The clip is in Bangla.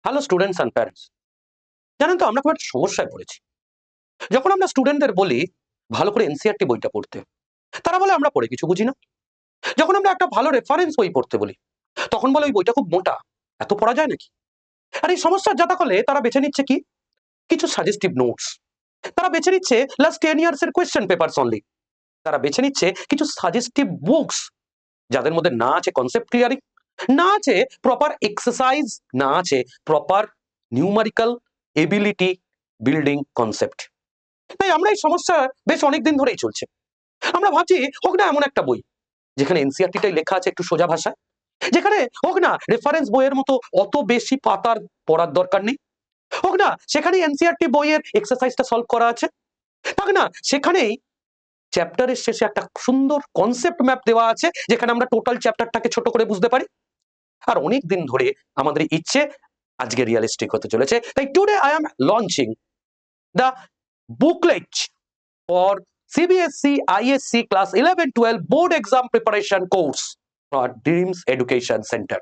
Hello students and parents. জানেন তো আমরা খুব একটা সমস্যায় পড়েছি। যখন আমরা স্টুডেন্টদের বলি ভালো করে এনসিইআরটি বইটা পড়তে, তারা বলে আমরা পড়ে কিছু বুঝি না। যখন আমরা একটা ভালো রেফারেন্স বই পড়তে বলি, তখন বলে ওই বইটা খুব মোটা, এত পড়া যায় নাকি? আর এই সমস্যার জাতাকলে তারা বেছে নিচ্ছে কি? কিছু সাজেস্টিভ নোটস। তারা বেছে নিচ্ছে লাস্ট 10 ইয়ার্স এর কোয়েশ্চেন পেপারস অনলি। তারা বেছে নিচ্ছে কিছু সাজেস্টিভ বুকস, যাদের মধ্যে না আছে কনসেপ্ট ক্লিয়ারিং, না আছে প্রপার এক্সারসাইজ, না আছে proper numerical ability building concept. তাই আমরা এই সমস্যা বেশ অনেকদিন ধরেই চলছে। আমরা ভাবছি হোক না এমন একটা বই যেখানে এনসিইআরটিটাই লেখা আছে একটু সোজা ভাষায়, যেখানে হোক না রেফারেন্স বইয়ের মতো অত বেশি পাতার পড়ার দরকার নেই, হোক না সেখানে এনসিইআরটি বইয়ের এক্সারসাইজটা সলভ করা আছে, থাক না সেখানেই চ্যাপ্টারের শেষে একটা সুন্দর কনসেপ্ট ম্যাপ দেওয়া আছে, যেখানে আমরা টোটাল চ্যাপ্টারটাকে ছোট করে বুঝতে পারি। আর অনেক দিন ধরে আমাদের ইচ্ছে আজকে রিয়েলিস্টিক হতে চলেছে। তাই today I am launching the booklet for CBSE ISC class 11-12 board exam preparation course for Dreams Education Center.